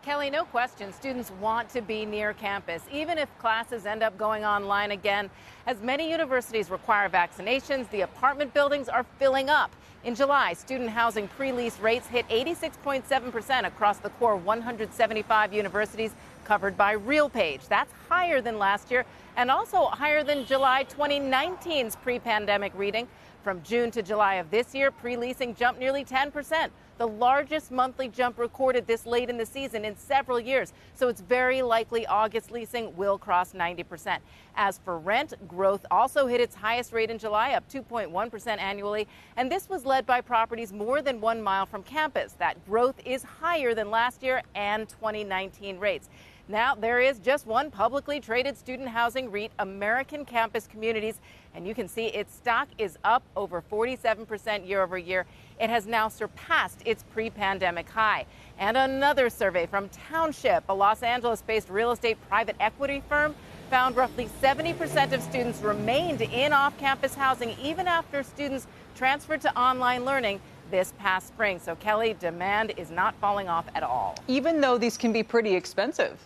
Kelly, no question, students want to be near campus, even if classes end up going online again. As many universities require vaccinations, the apartment buildings are filling up. In July, student housing pre-lease rates hit 86.7% across the core 175 universities covered by RealPage. That's higher than last year and also higher than July 2019's pre-pandemic reading. From June to July of this year, pre-leasing jumped nearly 10%, the largest monthly jump recorded this late in the season in several years. So it's very likely August leasing will cross 90%. As for rent, growth also hit its highest rate in July, up 2.1% annually. And this was led by properties more than 1 mile from campus. That growth is higher than last year and 2019 rates. Now, there is just one publicly traded student housing REIT, American Campus Communities, and you can see its stock is up over 47% year over year. It has now surpassed its pre-pandemic high. And another survey from Township, a Los Angeles-based real estate private equity firm, found roughly 70% of students remained in off-campus housing even after students transferred to online learning this past spring. So, Kelly, demand is not falling off at all. Even though these can be pretty expensive.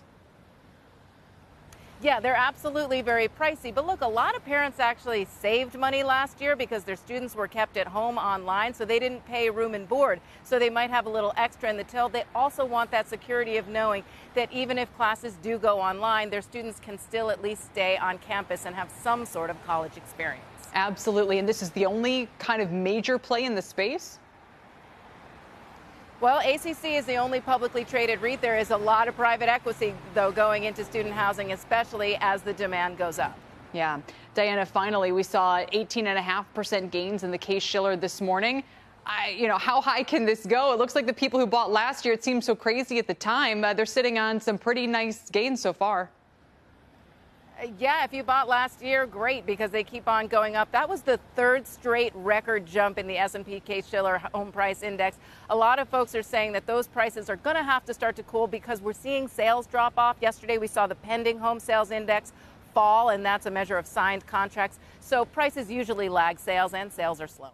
Yeah, they're absolutely very pricey. But look, a lot of parents actually saved money last year because their students were kept at home online, so they didn't pay room and board. So they might have a little extra in the till. They also want that security of knowing that even if classes do go online, their students can still at least stay on campus and have some sort of college experience. Absolutely. And this is the only kind of major play in the space? Well, ACC is the only publicly traded REIT. There is a lot of private equity, though, going into student housing, especially as the demand goes up. Yeah. Diana, finally, we saw 18.5% gains in the Case-Shiller this morning. How high can this go? It looks like the people who bought last year, it seemed so crazy at the time. They're sitting on some pretty nice gains so far. Yeah, if you bought last year, great, because they keep on going up. That was the third straight record jump in the S&P Case-Shiller Home Price Index. A lot of folks are saying that those prices are going to have to start to cool because we're seeing sales drop off. Yesterday, we saw the pending home sales index fall, and that's a measure of signed contracts. So prices usually lag sales, and sales are slowing.